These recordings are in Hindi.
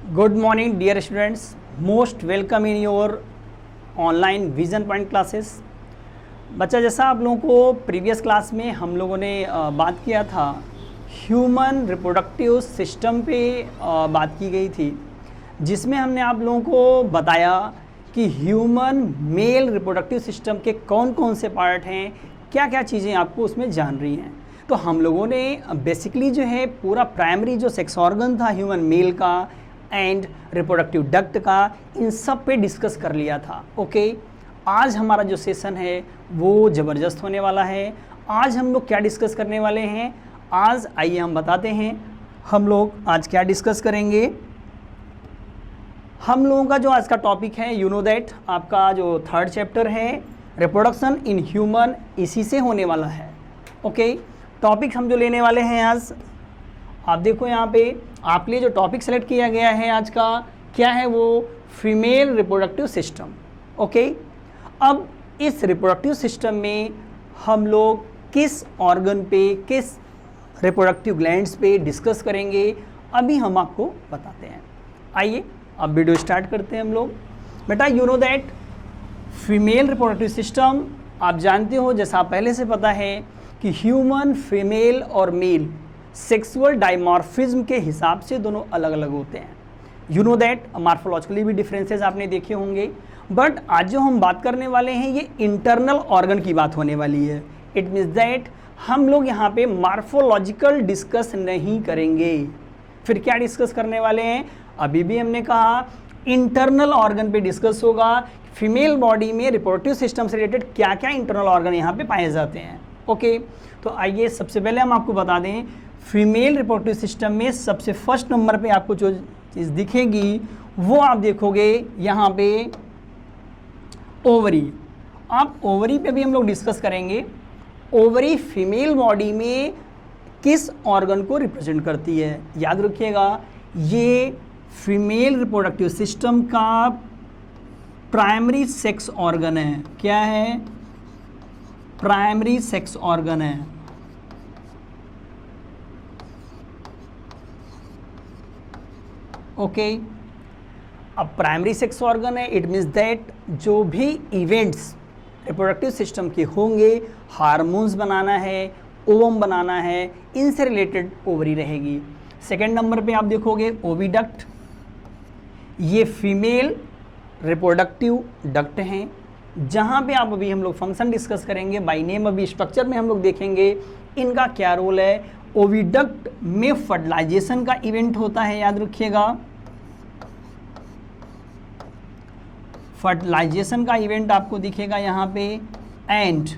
Good morning dear students, most welcome in your online vision point classes। बच्चा, जैसा आप लोगों को प्रीवियस क्लास में हम लोगों ने बात किया था, ह्यूमन रिप्रोडक्टिव सिस्टम पे बात की गई थी, जिसमें हमने आप लोगों को बताया कि ह्यूमन मेल रिप्रोडक्टिव सिस्टम के कौन कौन से पार्ट हैं, क्या क्या चीज़ें आपको उसमें जान रही हैं। तो हम लोगों ने बेसिकली जो है पूरा प्राइमरी जो सेक्स ऑर्गन था ह्यूमन मेल का एंड रिप्रोडक्टिव डक्ट का, इन सब पे डिस्कस कर लिया था। ओके, आज हमारा जो सेशन है वो ज़बरदस्त होने वाला है। आज हम लोग क्या डिस्कस करने वाले हैं, आज आइए हम बताते हैं हम लोग आज क्या डिस्कस करेंगे। हम लोगों का जो आज का टॉपिक है, यू नो दैट, आपका जो थर्ड चैप्टर है रिप्रोडक्शन इन ह्यूमन, इसी से होने वाला है। ओके, टॉपिक हम जो लेने वाले हैं आज, आप देखो यहाँ पे आपके लिए जो टॉपिक सेलेक्ट किया गया है आज का, क्या है वो, फीमेल रिप्रोडक्टिव सिस्टम। ओके, अब इस रिप्रोडक्टिव सिस्टम में हम लोग किस ऑर्गन पे, किस रिप्रोडक्टिव ग्लैंड्स पे डिस्कस करेंगे, अभी हम आपको बताते हैं। आइए अब वीडियो स्टार्ट करते हैं हम लोग। बेटा, you know that female reproductive system, आप जानते हो, जैसा पहले से पता है कि ह्यूमन फीमेल और मेल सेक्सुअल डाइमॉर्फिज्म के हिसाब से दोनों अलग अलग होते हैं। यू नो दैट मॉर्फोलॉजिकली भी डिफरेंसेस आपने देखे होंगे, बट आज जो हम बात करने वाले हैं ये इंटरनल ऑर्गन की बात होने वाली है। इट मीन्स दैट हम लोग यहाँ पे मॉर्फोलॉजिकल डिस्कस नहीं करेंगे। फिर क्या डिस्कस करने वाले हैं, अभी भी हमने कहा इंटरनल ऑर्गन पे डिस्कस होगा। फीमेल बॉडी में रिप्रोडक्टिव सिस्टम से रिलेटेड क्या क्या इंटरनल ऑर्गन यहाँ पे पाए जाते हैं। ओके, तो आइए सबसे पहले हम आपको बता दें, फीमेल रिप्रोडक्टिव सिस्टम में सबसे फर्स्ट नंबर पे आपको जो चीज़ दिखेगी वो आप देखोगे यहाँ पे ओवरी। आप ओवरी पे भी हम लोग डिस्कस करेंगे। ओवरी फीमेल बॉडी में किस ऑर्गन को रिप्रेजेंट करती है, याद रखिएगा, ये फीमेल रिप्रोडक्टिव सिस्टम का प्राइमरी सेक्स ऑर्गन है। क्या है, प्राइमरी सेक्स ऑर्गन है। ओके, अब प्राइमरी सेक्स ऑर्गन है, इट मीन्स दैट जो भी इवेंट्स रिप्रोडक्टिव सिस्टम के होंगे, हार्मोन्स बनाना है, ओवम बनाना है, इनसे रिलेटेड ओवरी रहेगी। सेकेंड नंबर पे आप देखोगे ओविडक्ट, ये फीमेल रिप्रोडक्टिव डक्ट हैं, जहाँ पे आप अभी हम लोग फंक्शन डिस्कस करेंगे बाय नेम, अभी स्ट्रक्चर में हम लोग देखेंगे इनका क्या रोल है। ओविडक्ट में फर्टिलाइजेशन का इवेंट होता है, याद रखिएगा, फर्टिलाइजेशन का इवेंट आपको दिखेगा यहाँ पे। एंड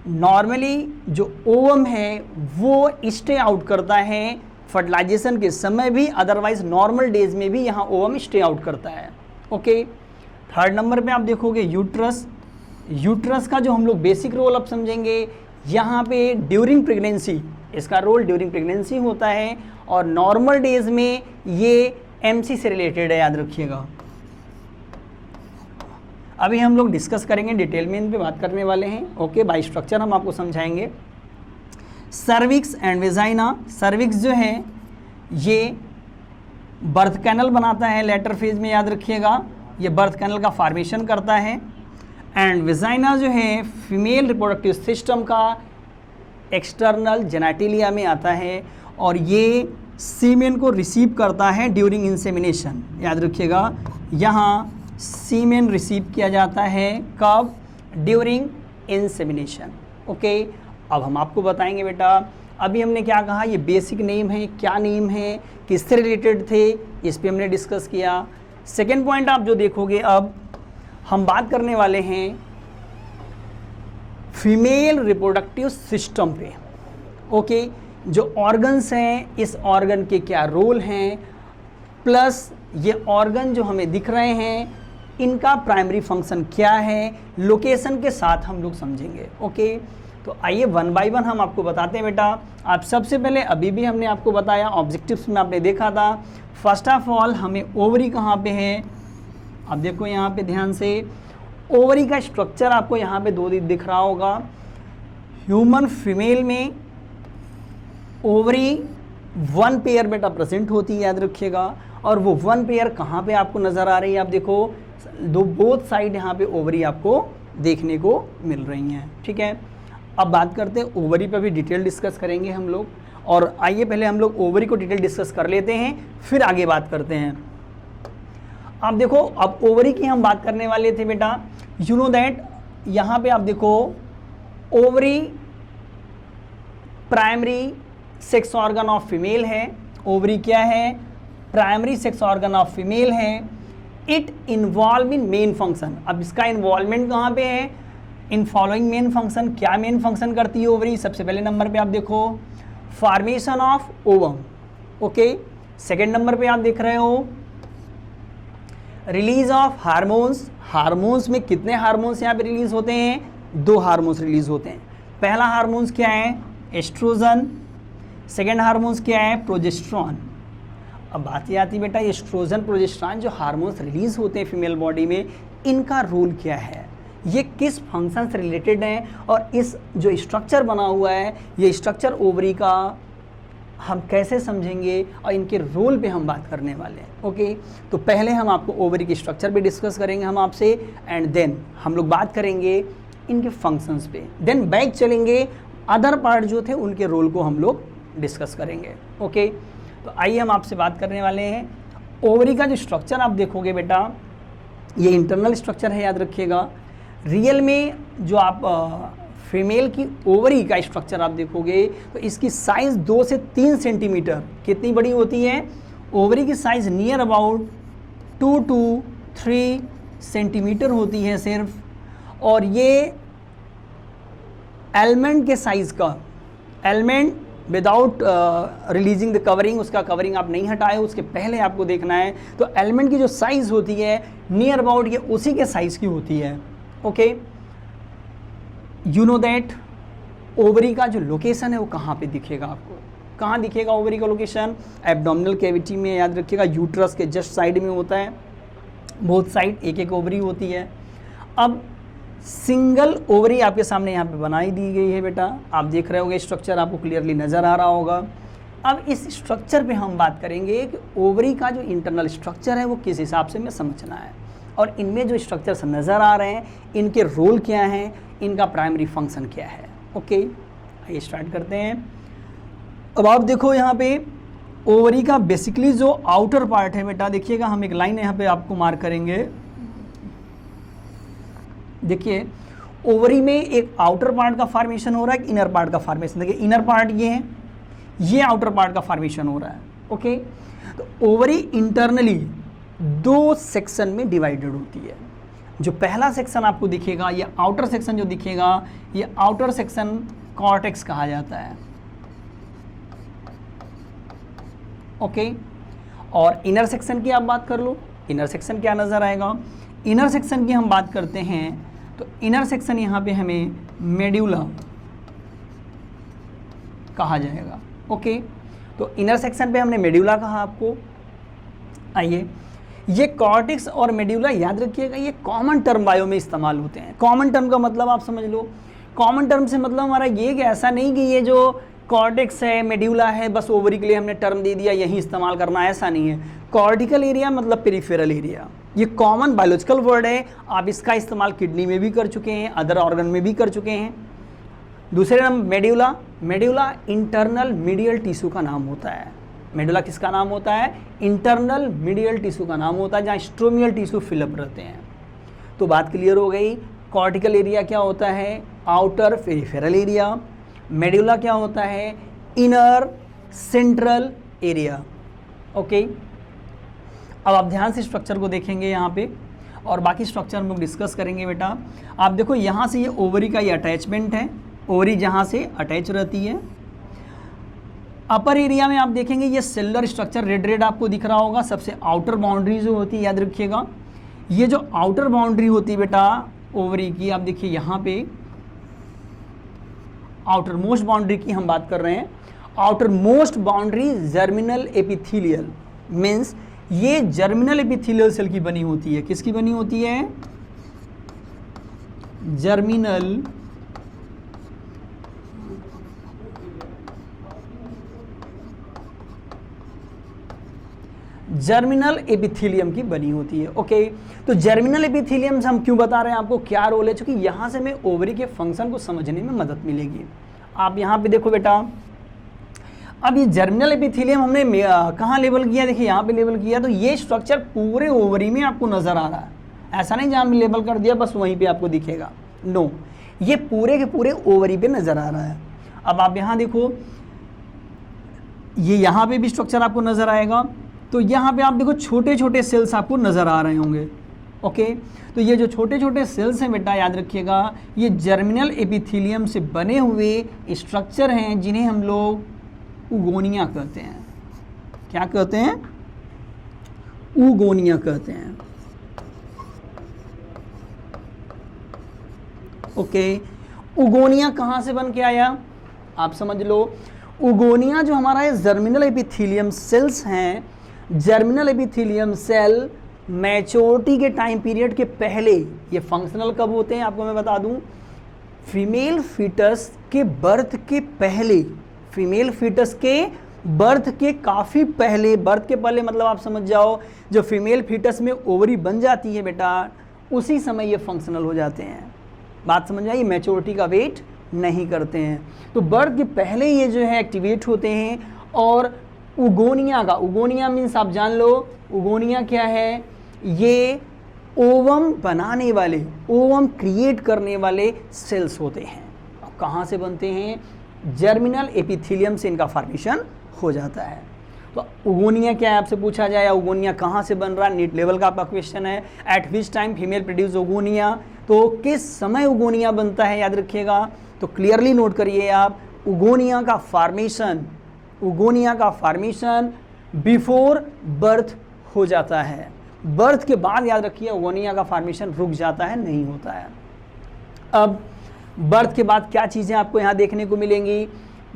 नॉर्मली जो ओवम है वो स्टे आउट करता है फर्टिलाइजेशन के समय भी, अदरवाइज नॉर्मल डेज में भी यहाँ ओवम स्टे आउट करता है। ओके, थर्ड नंबर पे आप देखोगे यूट्रस। यूट्रस का जो हम लोग बेसिक रोल अब समझेंगे, यहाँ पे ड्यूरिंग प्रेगनेंसी, इसका रोल ड्यूरिंग प्रेगनेंसी होता है, और नॉर्मल डेज में ये एमसी से रिलेटेड है, याद रखिएगा। अभी हम लोग डिस्कस करेंगे, डिटेल में इन पे बात करने वाले हैं। ओके, बाय स्ट्रक्चर हम आपको समझाएंगे। सर्विक्स एंड वेजाइना, सर्विक्स जो है ये बर्थ कैनल बनाता है लेटर फेज में, याद रखिएगा, ये बर्थ कैनल का फॉर्मेशन करता है। एंड वेजाइना जो है फीमेल रिप्रोडक्टिव सिस्टम का एक्सटर्नल जेनेटिलिया में आता है, और ये सीमेन को रिसीव करता है ड्यूरिंग इंसेमिनेशन, याद रखिएगा, यहाँ सीमेन रिसीव किया जाता है, कब, ड्यूरिंग इंसेमिनेशन। ओके, अब हम आपको बताएंगे बेटा, अभी हमने क्या कहा, ये बेसिक नेम है, क्या नेम है, किससे रिलेटेड थे, इस पे हमने डिस्कस किया। सेकेंड पॉइंट आप जो देखोगे, अब हम बात करने वाले हैं फीमेल रिप्रोडक्टिव सिस्टम पे। ओके, जो ऑर्गन्स हैं, इस ऑर्गन के क्या रोल हैं, प्लस ये ऑर्गन जो हमें दिख रहे हैं इनका प्राइमरी फंक्शन क्या है, लोकेशन के साथ हम लोग समझेंगे। ओके, तो आइए वन बाय वन हम आपको बताते हैं बेटा। आप सबसे पहले, अभी भी हमने आपको बताया, ऑब्जेक्टिव्स में आपने देखा था, फर्स्ट ऑफ ऑल हमें ओवरी कहाँ पे है, अब देखो यहाँ पे ध्यान से, ओवरी का स्ट्रक्चर आपको यहाँ पे दो दिख रहा होगा। ह्यूमन फीमेल में ओवरी वन पेयर बेटा प्रेजेंट होती है, याद रखिएगा। और वो वन पेयर कहाँ पे आपको नज़र आ रही है, आप देखो दो बोथ साइड यहाँ पे ओवरी आपको देखने को मिल रही हैं, ठीक है। अब बात करते हैं ओवरी पे भी डिटेल डिस्कस करेंगे हम लोग, और आइए पहले हम लोग ओवरी को डिटेल डिस्कस कर लेते हैं, फिर आगे बात करते हैं। आप देखो अब ओवरी की हम बात करने वाले थे बेटा, यू नो दैट यहाँ पे आप देखो ovary primary sex organ of female है। ओवरी क्या है, primary sex organ of female है। It involve in main function, अब इसका इन्वॉल्वमेंट कहाँ पे है, इन फॉलोइंग मेन फंक्शन। क्या मेन फंक्शन करती है ओवरी, सबसे पहले नंबर पे आप देखो formation of ovum, okay. Second number पे आप देख रहे हो रिलीज ऑफ हार्मोन्स। हार्मोन्स में कितने हार्मोन्स यहाँ पे रिलीज होते हैं, 2 हार्मोन्स रिलीज होते हैं। पहला हार्मोन्स क्या है, एस्ट्रोजन। सेकेंड हार्मोन्स क्या है, प्रोजेस्ट्रॉन। अब बात ये आती है बेटा एस्ट्रोजन प्रोजेस्ट्रॉन जो हार्मोन्स रिलीज होते हैं फीमेल बॉडी में, इनका रोल क्या है, ये किस फंक्शन से रिलेटेड हैं, और इस जो स्ट्रक्चर बना हुआ है ये स्ट्रक्चर ओवरी का हम कैसे समझेंगे, और इनके रोल पे हम बात करने वाले हैं, ओके। तो पहले हम आपको ओवरी की स्ट्रक्चर पे डिस्कस करेंगे हम आपसे, एंड देन हम लोग बात करेंगे इनके फंक्शंस पे, देन बैक चलेंगे अदर पार्ट जो थे उनके रोल को हम लोग डिस्कस करेंगे, ओके। तो आइए हम आपसे बात करने वाले हैं ओवरी का जो स्ट्रक्चर आप देखोगे बेटा, ये इंटरनल स्ट्रक्चर है, याद रखिएगा। रियल में जो आप फीमेल की ओवरी का स्ट्रक्चर आप देखोगे तो इसकी साइज़ 2 से 3 सेंटीमीटर कितनी बड़ी होती है, ओवरी की size near about 2 to 3 centimetre होती है सिर्फ। और ये एलमेंट के साइज़ का, element without releasing the covering, उसका कवरिंग आप नहीं हटाए उसके पहले आपको देखना है, तो एलिमेंट की जो साइज़ होती है नियर अबाउट ये उसी के साइज़ की होती है, okay. You know that ovary का जो लोकेशन है वो कहाँ पे दिखेगा आपको, कहाँ दिखेगा ओवरी का लोकेशन, एब्डोमिनल कैविटी में, याद रखिएगा यूट्रस के जस्ट साइड में होता है, बोथ साइड एक एक ओवरी होती है। अब सिंगल ओवरी आपके सामने यहाँ पे बनाई दी गई है बेटा, आप देख रहे होगे स्ट्रक्चर आपको क्लियरली नज़र आ रहा होगा। अब इस स्ट्रक्चर पे हम बात करेंगे कि ओवरी का जो इंटरनल स्ट्रक्चर है वो किस हिसाब से हमें समझना है, और इनमें जो स्ट्रक्चर्स नज़र आ रहे हैं इनके रोल क्या हैं, इनका प्राइमरी फंक्शन क्या है, ओके। आइए स्टार्ट करते हैं। अब आप देखो यहाँ पे ओवरी का बेसिकली जो आउटर पार्ट है बेटा, देखिएगा हम एक लाइन यहाँ पे आपको मार्क करेंगे। देखिए ओवरी में एक आउटर पार्ट का फॉर्मेशन हो रहा है, एक इनर पार्ट का फॉर्मेशन। देखिए इनर पार्ट ये है, ये आउटर पार्ट का फॉर्मेशन हो रहा है, ओके। तो ओवरी इंटरनली 2 सेक्शन में डिवाइडेड होती है। जो पहला सेक्शन आपको दिखेगा, ये आउटर सेक्शन जो दिखेगा, ये आउटर सेक्शन कॉर्टेक्स कहा जाता है, ओके। और इनर सेक्शन की आप बात कर लो, इनर सेक्शन क्या नज़र आएगा, इनर सेक्शन की हम बात करते हैं तो इनर सेक्शन यहाँ पे हमें मेड्यूला कहा जाएगा, ओके। तो इनर सेक्शन पे हमने मेड्यूला कहा आपको। आइए ये कॉर्टेक्स और मेड्यूला याद रखिएगा, ये कॉमन टर्म बायो में इस्तेमाल होते हैं। कॉमन टर्म का मतलब आप समझ लो, कॉमन टर्म से मतलब हमारा ये कि ऐसा नहीं कि ये जो कॉर्टेक्स है मेड्यूला है बस ओवरी के लिए हमने टर्म दे दिया यही इस्तेमाल करना, ऐसा नहीं है। कॉर्टिकल एरिया मतलब पेरिफेरल एरिया, ये कॉमन बायोलॉजिकल वर्ड है, आप इसका इस्तेमाल किडनी में भी कर चुके हैं, अदर ऑर्गन में भी कर चुके हैं। दूसरे नाम medulla, medulla internal medial tissue का नाम होता है। मेडुला किसका नाम होता है, इंटरनल मीडियल टिश्यू का नाम होता है, जहाँ स्ट्रोमियल टिश्यू फिलअप रहते हैं। तो बात क्लियर हो गई। कॉर्टिकल एरिया क्या होता है, आउटर पेरिफेरल एरिया। मेडुला क्या होता है, इनर सेंट्रल एरिया, ओके। अब आप ध्यान से स्ट्रक्चर को देखेंगे यहाँ पे, और बाकी स्ट्रक्चर हम लोग डिस्कस करेंगे बेटा। आप देखो यहाँ से ये ओवरी का ये अटैचमेंट है, ओवरी जहाँ से अटैच रहती है। अपर एरिया में आप देखेंगे ये सेलुलर स्ट्रक्चर रेड रेड आपको दिख रहा होगा, सबसे आउटर बाउंड्री जो होती है याद रखिएगा। ये जो आउटर बाउंड्री होती है बेटा ओवरी की, आप देखिए यहाँ पे आउटर मोस्ट बाउंड्री की हम बात कर रहे हैं। Outer most boundary germinal epithelial means ये जर्मिनल एपिथेलियल सेल की बनी होती है। किसकी बनी होती है, जर्मिनल जर्मिनल एपिथेलियम की बनी होती है। ओके, तो जर्मिनल एपिथेलियम से हम क्यों बता रहे हैं आपको, क्या रोल है, क्योंकि यहाँ से हमें ओवरी के फंक्शन को समझने में मदद मिलेगी। आप यहाँ पे देखो बेटा, अब ये जर्मिनल एपिथेलियम हमने कहाँ लेबल किया, देखिए यहाँ पे लेबल किया, तो ये स्ट्रक्चर पूरे ओवरी में आपको नजर आ रहा है, ऐसा नहीं जहाँ पे लेबल कर दिया बस वहीं पे आपको दिखेगा, नो, ये पूरे के पूरे ओवरी पे नजर आ रहा है। अब आप यहाँ देखो, ये यहाँ पे भी स्ट्रक्चर आपको नजर आएगा, तो यहाँ पे आप देखो छोटे छोटे सेल्स आपको नजर आ रहे होंगे। ओके, तो ये जो छोटे छोटे सेल्स हैं बेटा, याद रखिएगा, ये जर्मिनल एपिथेलियम से बने हुए स्ट्रक्चर हैं जिन्हें हम लोग उगोनिया कहते हैं। क्या कहते हैं, उगोनिया कहते हैं। ओके, उगोनिया कहाँ से बन के आया, आप समझ लो, उगोनिया जो हमारा ये जर्मिनल एपिथेलियम सेल्स हैं, जर्मिनल एपिथेलियम सेल मैच्योरिटी के टाइम पीरियड के पहले, ये फंक्शनल कब होते हैं आपको मैं बता दूं, फीमेल फीटस के बर्थ के पहले, फीमेल फीटस के बर्थ के काफ़ी पहले, बर्थ के पहले मतलब आप समझ जाओ, जो फीमेल फीटस में ओवरी बन जाती है बेटा, उसी समय ये फंक्शनल हो जाते हैं। बात समझ आई, मैच्योरिटी का वेट नहीं करते हैं, तो बर्थ के पहले ये जो है एक्टिवेट होते हैं। और उगोनिया का, उगोनिया मीन्स आप जान लो, उगोनिया क्या है, ये ओवम बनाने वाले, ओवम क्रिएट करने वाले सेल्स होते हैं। कहाँ से बनते हैं, जर्मिनल एपिथेलियम से इनका फॉर्मेशन हो जाता है। तो उगोनिया क्या है आपसे पूछा जाए, उगोनिया कहाँ से बन रहा है, नीट लेवल का आपका क्वेश्चन है। Eight which time female produce उगोनिया, तो किस समय उगोनिया बनता है, याद रखिएगा, तो क्लियरली नोट करिए आप, उगोनिया का फॉर्मेशन, उगोनिया का फॉर्मेशन बिफोर बर्थ हो जाता है। बर्थ के बाद याद रखिए उगोनिया का फॉर्मेशन रुक जाता है, नहीं होता है। अब बर्थ के बाद क्या चीज़ें आपको यहाँ देखने को मिलेंगी,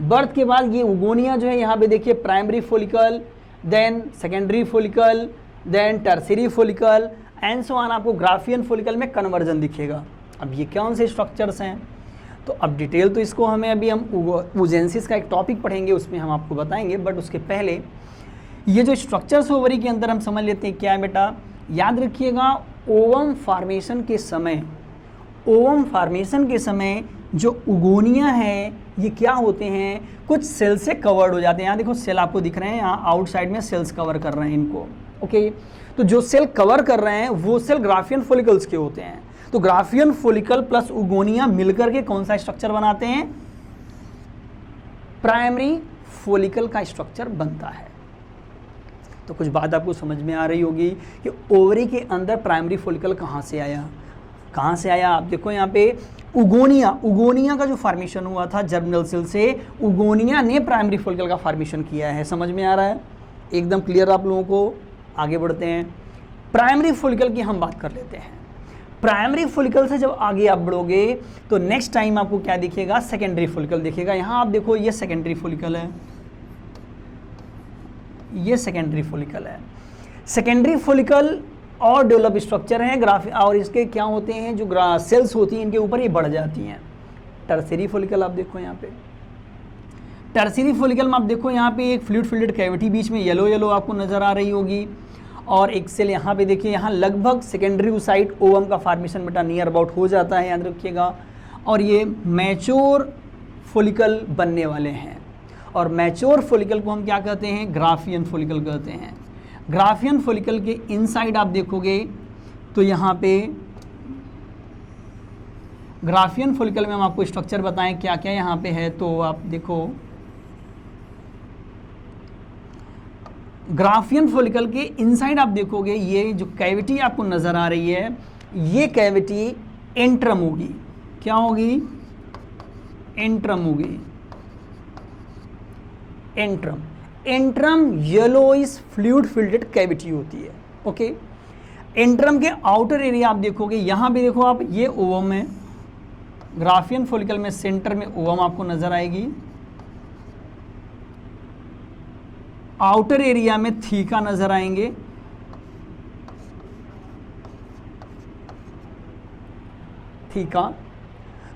बर्थ के बाद ये उगोनिया जो है यहाँ पे देखिए, primary follicle, then secondary follicle, then tertiary follicle and so on, आपको ग्राफियन फॉलिकल में कन्वर्जन दिखेगा। अब ये कौन से स्ट्रक्चर्स हैं, तो अब डिटेल तो इसको हमें अभी हम oogenesis का एक टॉपिक पढ़ेंगे, उसमें हम आपको बताएंगे, बट उसके पहले ये जो स्ट्रक्चर्स ओवरी के अंदर हम समझ लेते हैं क्या है बेटा। याद रखिएगा, ओवम फॉर्मेशन के समय, ओवम फॉर्मेशन के समय जो उगोनिया है ये क्या होते हैं, कुछ सेल से कवर्ड हो जाते हैं। यहाँ देखो सेल आपको दिख रहे हैं, यहाँ आउटसाइड में सेल्स कवर कर रहे हैं इनको। ओके, तो जो सेल कवर कर रहे हैं वो सेल ग्राफियन फॉलिकल्स के होते हैं। तो ग्राफियन फॉलिकल प्लस उगोनिया मिलकर के कौन सा स्ट्रक्चर बनाते हैं, प्राइमरी फॉलिकल का स्ट्रक्चर बनता है। तो कुछ बात आपको समझ में आ रही होगी कि ओवरी के अंदर प्राइमरी फॉलिकल कहाँ से आया, कहाँ से आया। आप देखो यहाँ पे उगोनिया, उगोनिया का जो फॉर्मेशन हुआ था जर्मिनल सेल से, उगोनिया ने प्राइमरी फॉलिकल का फॉर्मेशन किया है। समझ में आ रहा है, एकदम क्लियर आप लोगों को। आगे बढ़ते हैं, प्राइमरी फॉलिकल की हम बात कर लेते हैं। प्राइमरी फॉलिकल से जब आगे आप बढ़ोगे तो नेक्स्ट टाइम आपको क्या दिखेगा, सेकेंडरी फॉलिकल दिखेगा। यहाँ आप देखो ये सेकेंडरी फॉलिकल है, ये सेकेंडरी फॉलिकल है। सेकेंडरी फॉलिकल और डेवलप स्ट्रक्चर है ग्राफी, और इसके क्या होते हैं, जो सेल्स होती हैं इनके ऊपर ये बढ़ जाती हैं। टर्सरी फॉलिकल आप देखो यहाँ पे, टर्सरी फॉलिकल में आप देखो यहाँ पे एक फ्लूइड फिल्ड कैविटी बीच में येलो येलो आपको नज़र आ रही होगी, और एक सेल यहाँ पे देखिए, यहाँ लगभग सेकेंडरी ओसाइट ओवम का फॉर्मेशन बेटा नियर अबाउट हो जाता है, याद रखिएगा। और ये मैच्योर फॉलिकल बनने वाले हैं, और मैच्योर फॉलिकल को हम क्या कहते हैं, ग्राफियन फॉलिकल कहते हैं। ग्राफियन फॉलिकल के इनसाइड आप देखोगे तो यहाँ पे ग्राफियन फॉलिकल में हम आपको स्ट्रक्चर बताएं क्या क्या यहाँ पे है। तो आप देखो ग्राफियन फॉलिकल के इनसाइड आप देखोगे, ये जो कैविटी आपको नज़र आ रही है, ये कैविटी एंट्रम होगी। क्या होगी, एंट्रम होगी, antrum. Antrum yellowish fluid fielded cavity होती है। ओके, एंट्रम के आउटर एरिया आप देखोगे, यहाँ भी देखो आप, ये ओवम है। ग्राफियन फॉलिकल में सेंटर में ओवम आपको नजर आएगी, आउटर एरिया में थीका नजर आएंगे, थीका।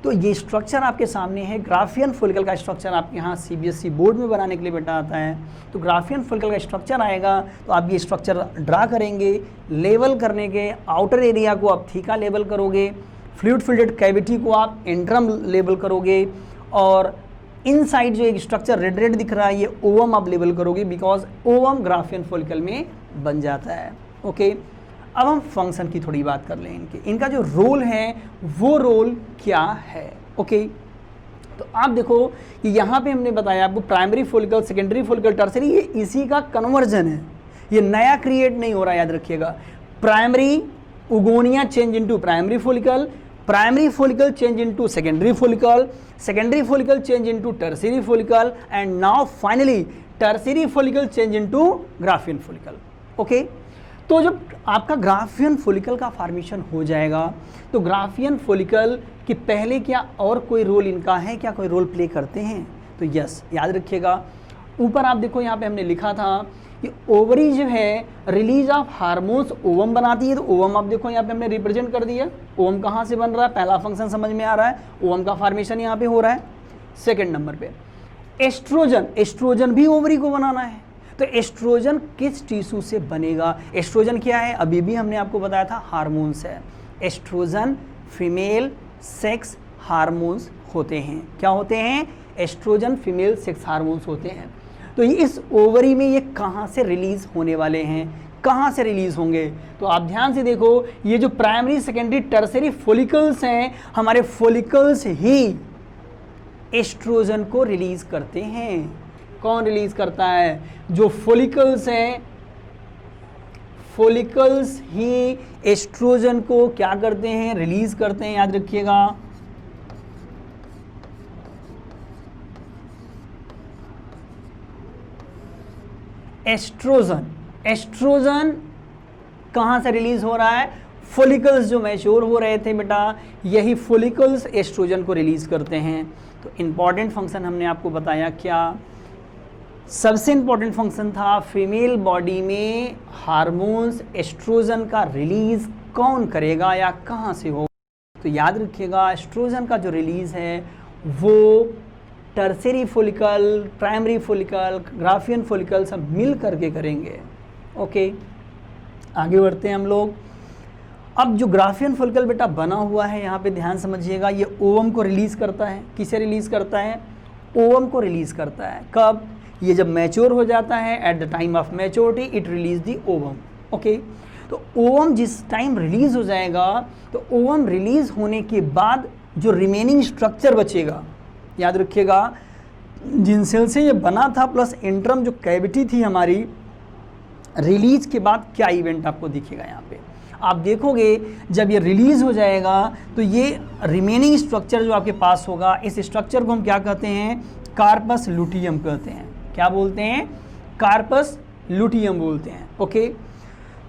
तो ये स्ट्रक्चर आपके सामने है। ग्राफियन फॉलिकल का स्ट्रक्चर आपके यहाँ सीबीएसई बोर्ड में बनाने के लिए बेटा आता है। तो ग्राफियन फॉलिकल का स्ट्रक्चर आएगा तो आप ये स्ट्रक्चर ड्रा करेंगे, लेवल करने के आउटर एरिया को आप थीका लेवल करोगे, फ्लूइड फिल्टेड कैविटी को आप इंट्रम लेवल करोगे, और इनसाइड जो एक स्ट्रक्चर रेड रेड दिख रहा है ये ओवम आप लेवल करोगे, बिकॉज ओवम ग्राफियन फॉलिकल में बन जाता है। ओके, अब हम फंक्शन की थोड़ी बात कर लें। इनका जो रोल है वो रोल क्या है। ओके, तो आप देखो कि यहाँ पे हमने बताया आपको primary follicle, secondary follicle, tertiary, ये इसी का कन्वर्जन है, ये नया क्रिएट नहीं हो रहा, याद रखिएगा। Primary उगोनिया change into primary follicle, primary follicle change into secondary follicle, secondary follicle change into tertiary follicle, and now finally tertiary follicle change into Graafian follicle. Okay, तो जब आपका ग्राफियन फॉलिकल का फॉर्मेशन हो जाएगा तो ग्राफियन फॉलिकल के पहले क्या और कोई रोल इनका है, क्या कोई रोल प्ले करते हैं? तो यस, याद रखिएगा। ऊपर आप देखो यहाँ पे हमने लिखा था कि ओवरी जो है रिलीज ऑफ हार्मोन्स ओवम बनाती है। तो ओवम आप देखो यहाँ पे हमने रिप्रेजेंट कर दिया। ओवम कहाँ से बन रहा है, पहला फंक्शन समझ में आ रहा है, ओवम का फॉर्मेशन यहाँ पे हो रहा है। सेकेंड नंबर पे एस्ट्रोजन, एस्ट्रोजन भी ओवरी को बनाना है। तो एस्ट्रोजन किस टिश्यू से बनेगा? एस्ट्रोजन क्या है, अभी भी हमने आपको बताया था, हार्मोन्स है। एस्ट्रोजन फीमेल सेक्स हार्मोन्स होते हैं। क्या होते हैं? एस्ट्रोजन फीमेल सेक्स हार्मोन्स होते हैं। तो इस ओवरी में ये कहाँ से रिलीज होने वाले हैं, कहाँ से रिलीज होंगे? तो आप ध्यान से देखो, ये जो प्राइमरी सेकेंडरी टर्सरी फॉलिकल्स हैं, हमारे फॉलिकल्स ही एस्ट्रोजन को रिलीज करते हैं। कौन रिलीज करता है? जो फॉलिकल्स हैं, फॉलिकल्स ही एस्ट्रोजन को क्या करते हैं? रिलीज करते हैं। याद रखिएगा, एस्ट्रोजन, एस्ट्रोजन कहाँ से रिलीज हो रहा है? फॉलिकल्स जो मैच्योर हो रहे थे बेटा, यही फॉलिकल्स एस्ट्रोजन को रिलीज करते हैं। तो इम्पॉर्टेंट फंक्शन हमने आपको बताया क्या? सबसे इम्पॉर्टेंट फंक्शन था फीमेल बॉडी में हार्मोन्स एस्ट्रोजन का रिलीज कौन करेगा या कहाँ से होगा? तो याद रखिएगा, एस्ट्रोजन का जो रिलीज है वो tertiary follicle, primary follicle, Graafian follicle सब मिल करके करेंगे। ओके, आगे बढ़ते हैं हम लोग। अब जो ग्राफियन फॉलिकल बेटा बना हुआ है, यहाँ पे ध्यान समझिएगा, ये ओवम को रिलीज करता है। किसे रिलीज करता है? ओवम को रिलीज करता है। कब? ये जब मैच्योर हो जाता है, at the time of maturity it release the ovum. Okay, तो ओवम जिस टाइम रिलीज हो जाएगा, तो ओवम रिलीज होने के बाद जो रिमेनिंग स्ट्रक्चर बचेगा, याद रखिएगा, जिन सेल से ये बना था प्लस इंट्रम जो कैविटी थी हमारी, रिलीज के बाद क्या इवेंट आपको दिखेगा? यहाँ पे आप देखोगे जब ये रिलीज हो जाएगा तो ये रिमेनिंग स्ट्रक्चर जो आपके पास होगा, इस स्ट्रक्चर को हम क्या कहते हैं? कार्पस लुटियम कहते हैं। क्या बोलते हैं? कार्पस लुटियम बोलते हैं। ओके,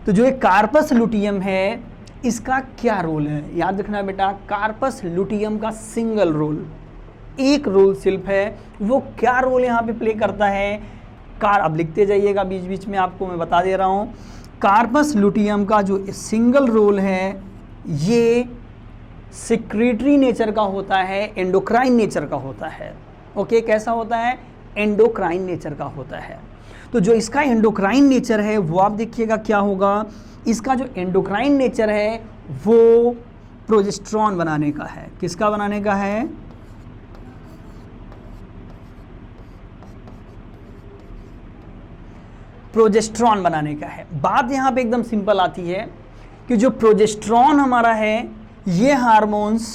तो जो ये कार्पस लुटियम है इसका क्या रोल है? याद रखना बेटा, कार्पस लुटियम का सिंगल रोल, एक रोल सिर्फ है। वो क्या रोल यहाँ पे प्ले करता है? अब लिखते जाइएगा, बीच बीच में आपको मैं बता दे रहा हूँ। कार्पस लुटियम का जो सिंगल रोल है ये सिक्रेटरी नेचर का होता है, एंडोक्राइन नेचर का होता है। ओके, कैसा होता है? एंडोक्राइन नेचर का होता है। तो जो इसका एंडोक्राइन नेचर है वो आप देखिएगा क्या होगा। इसका जो एंडोक्राइन नेचर है वो प्रोजेस्टेरॉन बनाने का है। किसका बनाने का है? प्रोजेस्टेरॉन बनाने का है। बात यहाँ पे एकदम सिंपल आती है कि जो प्रोजेस्टेरॉन हमारा है, ये हार्मोन्स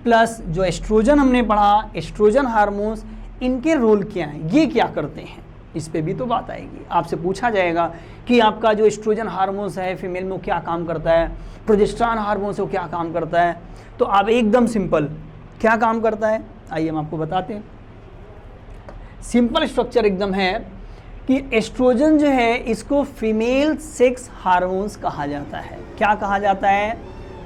प्लस जो एस्ट्रोजन हमने पढ़ा, एस्ट्रोजन हार्मोन्स, इनके रोल क्या हैं, ये क्या करते हैं, इस पे भी तो बात आएगी। आपसे पूछा जाएगा कि आपका जो एस्ट्रोजन हार्मोन्स है फीमेल में वो क्या काम करता है, प्रोजेस्टेरॉन हार्मोन्स वो क्या काम करता है। तो आप एकदम सिंपल क्या काम करता है, आइए हम आपको बताते हैं। सिंपल स्ट्रक्चर एकदम है कि एस्ट्रोजन जो है इसको फीमेल सेक्स हार्मोन्स कहा जाता है। क्या कहा जाता है?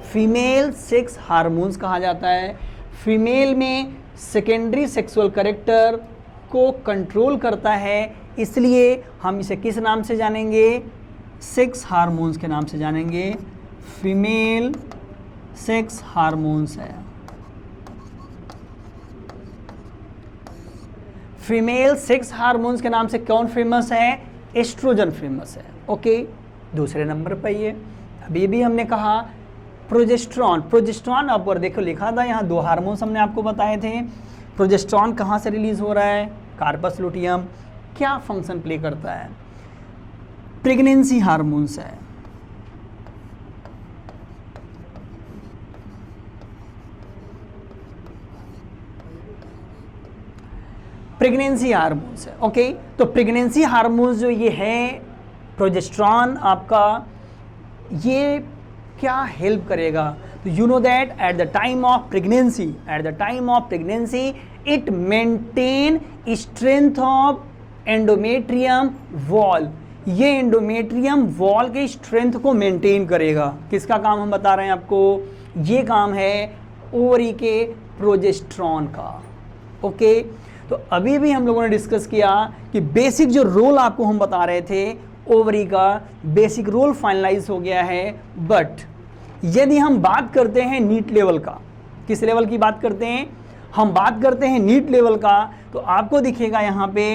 फीमेल सेक्स हार्मोन्स कहा जाता है। फीमेल में सेकेंडरी सेक्सुअल कैरेक्टर को कंट्रोल करता है, इसलिए हम इसे किस नाम से जानेंगे? सेक्स हार्मोन्स के नाम से जानेंगे। फीमेल सेक्स हार्मोन्स है। फीमेल सेक्स हार्मोन्स के नाम से कौन फेमस है? एस्ट्रोजन फेमस है। ओके, दूसरे नंबर पर ये अभी भी हमने कहा प्रोजेस्टेरॉन। प्रोजेस्टेरॉन ऊपर देखो लिखा था, यहाँ 2 हार्मोन्स हमने आपको बताए थे। प्रोजेस्टेरॉन कहाँ से रिलीज हो रहा है? Corpus luteum. क्या फंक्शन प्ले करता है? प्रेगनेंसी हार्मोन्स है। प्रेगनेंसी हार्मोन्स है। ओके, तो प्रेगनेंसी हार्मोन्स जो ये है प्रोजेस्टेरॉन आपका, ये क्या हेल्प करेगा? तो you know that at the time of pregnancy it maintain strength of endometrium wall. ये एंडोमेट्रियम वॉल के स्ट्रेंथ को मेंटेन करेगा। किसका काम हम बता रहे हैं आपको? ये काम है ओवरी के प्रोजेस्टेरॉन का। ओके, तो अभी भी हम लोगों ने डिस्कस किया कि बेसिक जो रोल आपको हम बता रहे थे ओवरी का, बेसिक रोल फाइनलाइज हो गया है। बट यदि हम बात करते हैं नीट लेवल का, किस लेवल की बात करते हैं? हम बात करते हैं नीट लेवल का, तो आपको दिखेगा यहाँ पे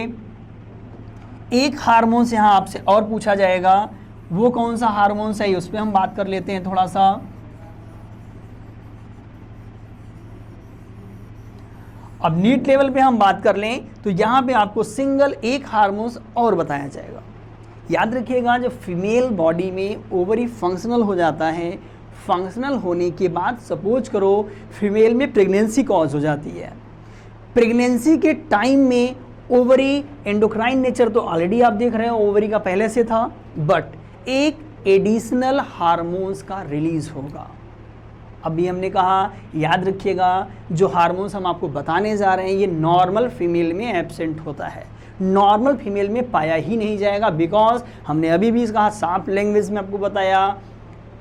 एक हार्मोन्स यहाँ आपसे और पूछा जाएगा, वो कौन सा हार्मोन्स है उस पर हम बात कर लेते हैं थोड़ा सा। अब नीट लेवल पे हम बात कर लें तो यहाँ पे आपको सिंगल एक हार्मोन्स और बताया जाएगा। याद रखिएगा, जब फीमेल बॉडी में ओवरी फंक्शनल हो जाता है, फंक्शनल होने के बाद सपोज करो फीमेल में प्रेगनेंसी कॉज हो जाती है। प्रेगनेंसी के टाइम में ओवरी एंडोक्राइन नेचर तो ऑलरेडी आप देख रहे हो ओवरी का पहले से था, बट एक एडिशनल हार्मोन्स का रिलीज होगा। अभी हमने कहा, याद रखिएगा, जो हार्मोन्स हम आपको बताने जा रहे हैं ये नॉर्मल फीमेल में एब्सेंट होता है, नॉर्मल फीमेल में पाया ही नहीं जाएगा। बिकॉज हमने अभी भी इसका साफ लैंग्वेज में आपको बताया,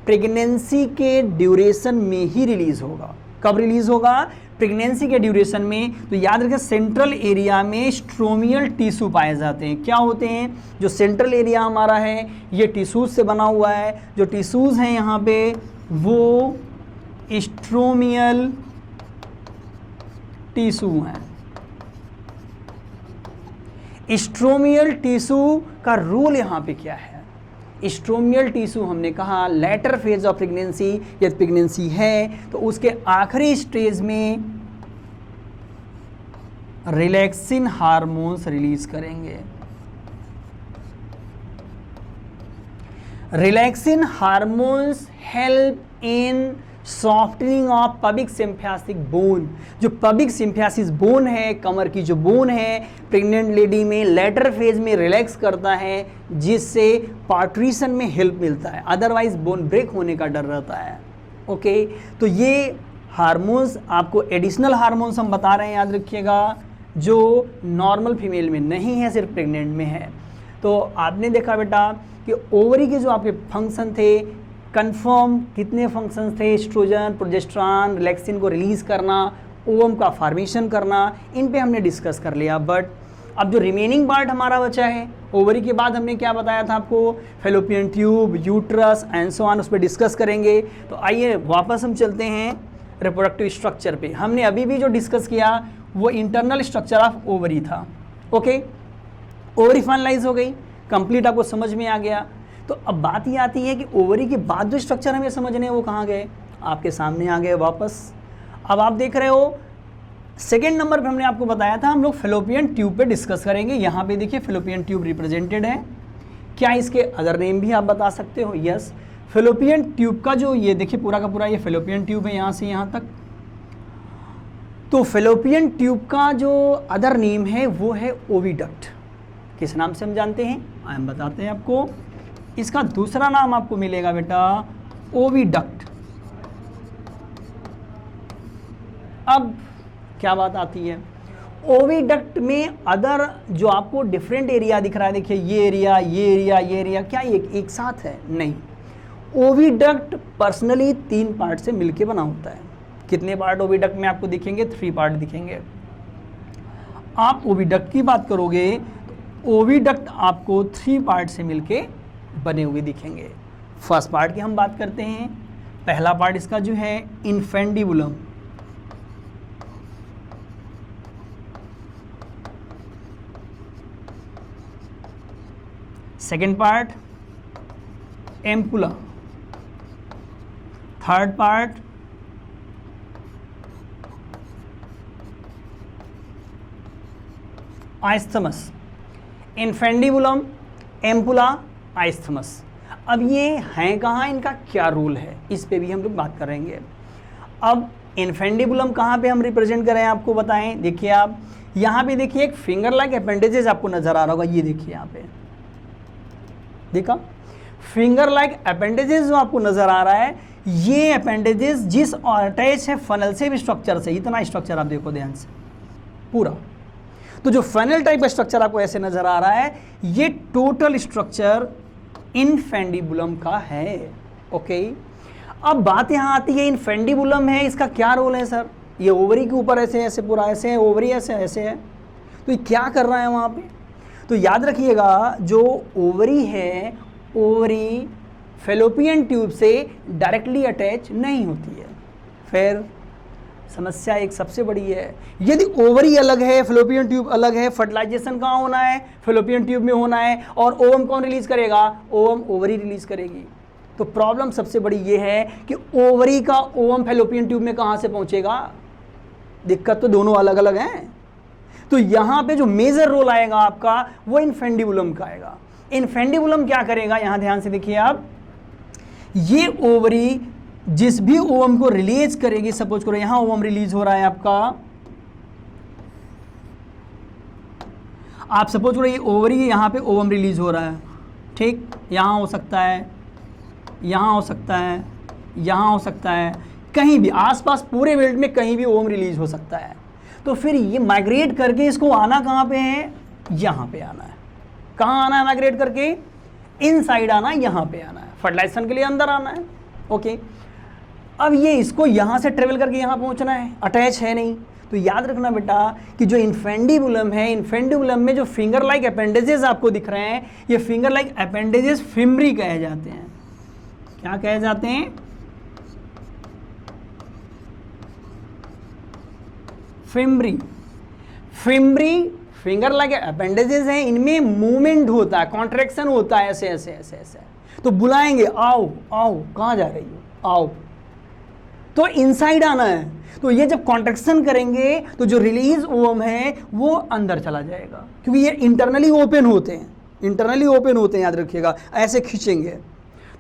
प्रेगनेंसी के ड्यूरेशन में ही रिलीज होगा। कब रिलीज होगा? प्रेगनेंसी के ड्यूरेशन में। तो याद रखें, सेंट्रल एरिया में स्ट्रोमियल टिश्यू पाए जाते हैं। क्या होते हैं? जो सेंट्रल एरिया हमारा है ये टिश्यूज से बना हुआ है। जो टिश्यूज हैं यहाँ पे वो स्ट्रोमियल टिश्यू हैं। स्ट्रोमियल टिश्यू का रोल यहाँ पे क्या है? स्ट्रोमियल टिश्यू हमने कहा लेटर फेज ऑफ प्रेगनेंसी, यदि प्रेगनेंसी है तो उसके आखिरी स्टेज में रिलैक्सिन हार्मोन्स रिलीज करेंगे। Relaxin hormones help in softening of pubic symphysis bone. जो पबिक सिम्फेसिस बोन है, कमर की जो बोन है, प्रेग्नेंट लेडी में लेटर फेज में रिलैक्स करता है, जिससे पार्ट्रीशन में हेल्प मिलता है। अदरवाइज बोन ब्रेक होने का डर रहता है। ओके, तो ये हार्मोन्स आपको एडिशनल हार्मोन्स हम बता रहे हैं, याद रखिएगा, जो नॉर्मल फीमेल में नहीं है, सिर्फ प्रेग्नेंट में है। तो आपने देखा बेटा कि ओवरी के जो आपके फंक्शन थे, कंफर्म कितने फंक्शंस थे? एस्ट्रोजन, प्रोजेस्टेरॉन, रिलैक्सिन को रिलीज करना, ओवम का फॉर्मेशन करना, इन पे हमने डिस्कस कर लिया। बट अब जो रिमेनिंग पार्ट हमारा बचा है, ओवरी के बाद हमने क्या बताया था आपको? Fallopian tube, uterus and so on, उस पर डिस्कस करेंगे। तो आइए वापस हम चलते हैं रिप्रोडक्टिव स्ट्रक्चर पे। हमने अभी भी जो डिस्कस किया वो इंटरनल स्ट्रक्चर ऑफ ओवरी था। ओके, ओवरी फाइनलाइज हो गई, कंप्लीट आपको समझ में आ गया। तो अब बात ये आती है कि ओवरी के बाद जो स्ट्रक्चर हमें समझने हैं वो कहाँ गए? आपके सामने आ गए वापस। अब आप देख रहे हो सेकेंड नंबर पे हमने आपको बताया था हम लोग फैलोपियन ट्यूब पे डिस्कस करेंगे। यहाँ पे देखिए फैलोपियन ट्यूब रिप्रेजेंटेड है। क्या इसके अदर नेम भी आप बता सकते हो? यस, फैलोपियन ट्यूब का जो ये देखिए पूरा का पूरा ये फैलोपियन ट्यूब है यहाँ से यहाँ तक। तो फैलोपियन ट्यूब का जो अदर नेम है वो है ओविडक्ट। किस नाम से हम जानते हैं? हम बताते हैं आपको। इसका दूसरा नाम आपको मिलेगा बेटा ओविडक्ट। अब क्या बात आती है, ओविडक्ट में अदर जो आपको डिफरेंट एरिया दिख रहा है, देखिए ये एरिया, ये एरिया, ये एरिया, क्या ये एक साथ है? नहीं, ओविडक्ट पर्सनली 3 पार्ट से मिलके बना होता है। कितने पार्ट ओविडक्ट में आपको दिखेंगे? 3 पार्ट दिखेंगे। आप ओविडक्ट की बात करोगे तो ओविडक्ट आपको 3 पार्ट से मिलके बने हुए दिखेंगे। फर्स्ट पार्ट की हम बात करते हैं। पहला पार्ट इसका जो है infundibulum, second part ampulla, third part isthmus, infundibulum, ampulla, isthmus. अब ये हैं कहाँ, इनका क्या रोल है, इस पे भी हम लोग बात करेंगे। अब इन्फेंडिबुलम कहाँ पे हम रिप्रेजेंट करें आपको बताएं। देखिए आप यहाँ पे देखिए एक फिंगर लाइक अपेंडेजेस आपको नजर आ रहा होगा, ये देखिए यहाँ पे देखा फिंगर लाइक अपेंडेजेस जो आपको नजर आ रहा है, ये अपेंडेजेस जिस अटैच है फनल से भी स्ट्रक्चर से, इतना स्ट्रक्चर आप देखो ध्यान से पूरा। तो जो फनल टाइप का स्ट्रक्चर आपको ऐसे नजर आ रहा है, ये टोटल स्ट्रक्चर इन्फेंडिबुलम का है। ओके, अब बात यहाँ आती है इन्फेंडिबुलम है, इसका क्या रोल है सर। ये ओवरी के ऊपर ऐसे ऐसे पूरा ऐसे है, ओवरी ऐसे ऐसे है, तो ये क्या कर रहा है वहाँ पे। तो याद रखिएगा जो ओवरी है, ओवरी फेलोपियन ट्यूब से डायरेक्टली अटैच नहीं होती है। फिर समस्या एक सबसे बड़ी है, यदि ओवरी अलग है, फेलोपियन ट्यूब अलग है, फर्टिलाइजेशन कहाँ होना है, फेलोपियन ट्यूब में होना है, और ओवम कौन रिलीज करेगा, ओवम ओवरी रिलीज करेगी। तो प्रॉब्लम सबसे बड़ी ये है कि ओवरी का ओवम फेलोपियन ट्यूब में कहाँ से पहुंचेगा। दिक्कत तो दोनों अलग अलग हैं। तो यहाँ पे जो मेजर रोल आएगा आपका वो इन्फेंडिबुलम का आएगा। इन्फेंडिबुलम क्या करेगा, यहाँ ध्यान से देखिए आप, ये ओवरी जिस भी ओवम को रिलीज करेगी, सपोज करो यहां ओवम रिलीज हो रहा है आपका, आप सपोज करो ये ओवरी यहां पे ओवम रिलीज हो रहा है, ठीक, यहां हो सकता है, यहां हो सकता है, यहां हो सकता है, कहीं भी आसपास पूरे वर्ल्ड में कहीं भी ओवम रिलीज हो सकता है। तो फिर ये माइग्रेट करके इसको आना कहां पे है, यहां पे आना है। कहां आना है माइग्रेट करके, इनसाइड आना है, यहां पे आना है, फर्टिलाइजेशन के लिए अंदर आना है। ओके, अब ये इसको यहाँ से ट्रेवल करके यहाँ पहुँचना है, अटैच है नहीं। तो याद रखना बेटा कि जो इन्फेंडिबुलम है, इन्फेंडिबुलम में जो फिंगर लाइक अपेंडेजेस आपको दिख रहे हैं, ये फिंगर लाइक अपेंडेजेस फिम्बरी कहे जाते हैं। क्या कहे जाते हैं, fimbriae. Fimbriae finger like appendages हैं, इनमें मूवमेंट होता है, कॉन्ट्रैक्शन होता है, ऐसे ऐसे ऐसे ऐसे। तो बुलाएंगे आओ आओ, कहाँ जा रही हो, आओ, तो इनसाइड आना है। तो ये जब कॉन्ट्रैक्शन करेंगे तो जो रिलीज ओवम है वो अंदर चला जाएगा, क्योंकि ये इंटरनली ओपन होते हैं, इंटरनली ओपन होते हैं, याद रखिएगा। ऐसे खींचेंगे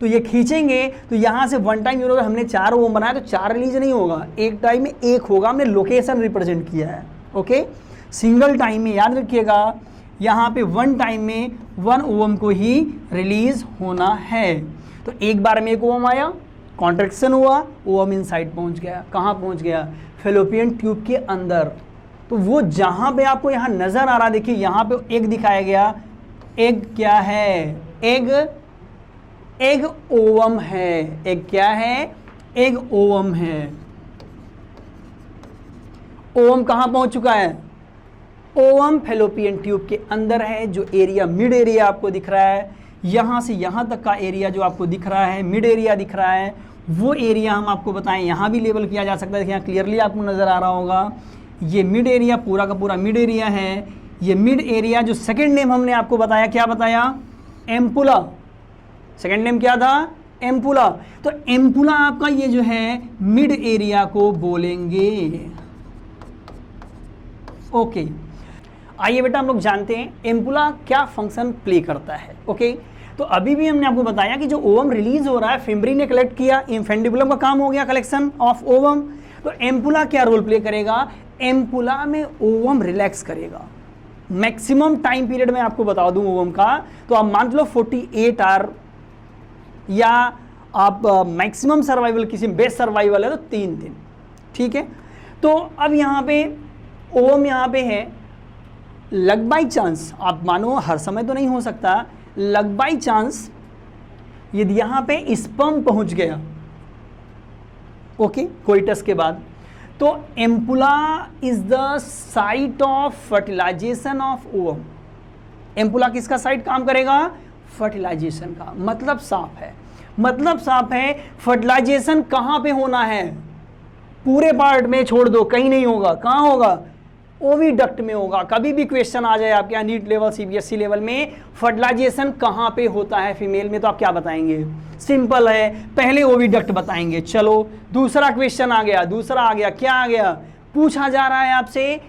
तो ये खींचेंगे तो यहाँ से वन टाइम यूनिट हमने 4 ओवम बनाया तो 4 रिलीज नहीं होगा, एक टाइम में 1 होगा, हमने लोकेशन रिप्रेजेंट किया है। ओके, सिंगल टाइम में याद रखिएगा यहाँ पे 1 टाइम में 1 ओवम को ही रिलीज होना है। तो एक बार में 1 ओवम आया, कॉन्ट्रैक्शन हुआ, ओवम इनसाइड पहुंच गया। कहाँ पहुंच गया, फेलोपियन ट्यूब के अंदर। तो वो जहाँ पे आपको यहाँ नजर आ रहा, देखिए यहाँ पे एग दिखाया गया, एग क्या है, एग ओवम है। एग क्या है, एग ओवम है। ओवम कहाँ पहुंच चुका है, ओवम फेलोपियन ट्यूब के अंदर है। जो एरिया मिड एरिया आपको दिख रहा है, यहाँ से यहाँ तक का एरिया जो आपको दिख रहा है, मिड एरिया दिख रहा है, वो एरिया हम आपको बताएं यहाँ भी लेबल किया जा सकता है। यहाँ क्लियरली आपको नज़र आ रहा होगा, ये मिड एरिया पूरा का पूरा मिड एरिया है। ये मिड एरिया जो सेकंड नेम हमने आपको बताया, क्या बताया, एम्पुला। सेकंड नेम क्या था, एम्पुला। तो एम्पुला आपका ये जो है मिड एरिया को बोलेंगे। ओके, आइए बेटा हम लोग जानते हैं एम्पुला क्या फंक्शन प्ले करता है। ओके, तो अभी भी हमने आपको बताया कि जो ओवम रिलीज हो रहा है, फिम्बरी ने कलेक्ट किया, इन्फेंडिबुलम का काम हो गया कलेक्शन ऑफ ओवम। तो एम्पुला क्या रोल प्ले करेगा, एम्पुला में ओवम रिलैक्स करेगा। मैक्सिमम टाइम पीरियड में आपको बता दूं ओवम का, तो आप मान लो 48 आवर, या आप मैक्सिमम सर्वाइवल किसी बेस्ट सर्वाइवल है तो 3 दिन, ठीक है। तो अब यहाँ पे ओवम यहाँ पे है, लग बाई चांस, आप मानो हर समय तो नहीं हो सकता, लग बाई चांस यदि यहाँ पे स्पर्म पहुँच गया, ओके, कोइटस के बाद, तो ampulla is the site of fertilisation of ovum. Ampulla किसका साइट काम करेगा, फर्टिलाइजेशन का। मतलब साफ है, मतलब साफ है, फर्टिलाइजेशन कहाँ पे होना है, पूरे पार्ट में छोड़ दो, कहीं नहीं होगा। कहाँ होगा, ओविडक्ट में होगा। कभी भी क्वेश्चन आ जाए आपके यहाँ नीट लेवल सीबीएसई लेवल में, फर्टिलाइजेशन कहाँ पे होता है फीमेल में, तो आप क्या बताएंगे? सिंपल है, पहले ओविडक्ट बताएंगे। चलो दूसरा क्वेश्चन आ गया, दूसरा आ गया, क्या आ गया? पूछा जा रहा है आपसे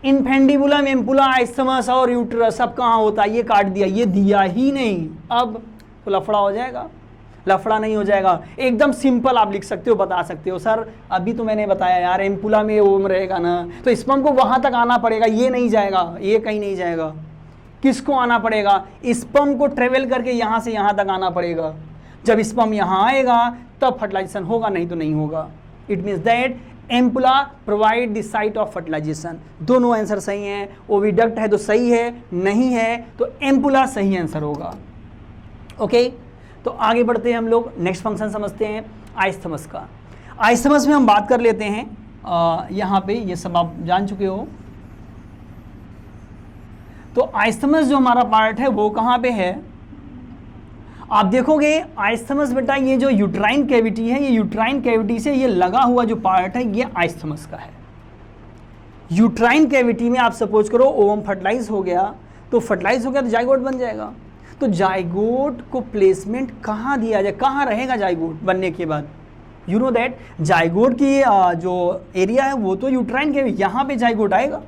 इन्फेंडिबुलम, एम्पुला, आइस्थमस और यूट्रस सब कहाँ होता है? ये काट दिया, ये दिया ही नहीं। अब तो लफड़ा हो जाएगा? लफड़ा नहीं हो जाएगा, एकदम सिंपल आप लिख सकते हो, बता सकते हो सर अभी तो मैंने बताया यार एम्पुला में ओम रहेगा ना, तो स्पर्म को वहाँ तक आना पड़ेगा, ये नहीं जाएगा, ये कहीं नहीं जाएगा। किसको आना पड़ेगा? स्पर्म को ट्रेवल करके यहाँ से यहाँ तक आना पड़ेगा। जब स्पर्म यहाँ आएगा तब फर्टिलाइजेशन होगा, नहीं तो नहीं होगा। It means that ampulla provide the site of fertilisation. दोनों आंसर सही हैं। ओविडक्ट है तो सही है, नहीं है तो एम्पुला सही आंसर होगा। ओके, तो आगे बढ़ते हैं हम लोग, नेक्स्ट फंक्शन समझते हैं आइस्थमस का। आइस्थमस में हम बात कर लेते हैं, यहाँ पे ये सब आप जान चुके हो। तो आइस्थमस जो हमारा पार्ट है वो कहाँ पे है? आप देखोगे आइस्थमस बेटा, ये जो यूट्राइन कैविटी है, ये यूट्राइन कैविटी से ये लगा हुआ जो पार्ट है ये आइस्थमस का है। यूट्राइन कैविटी में आप सपोज करो ओवम फर्टिलाइज हो गया, तो फर्टिलाइज हो गया तो जाइगोट बन जाएगा। तो जाइगोट को प्लेसमेंट कहाँ दिया जाए, कहाँ रहेगा जाइगोट बनने के बाद? यू नो दैट जाइगोट की जो एरिया है वो तो यूट्राइन कैविटी, यहाँ पे जाइगोट आएगा।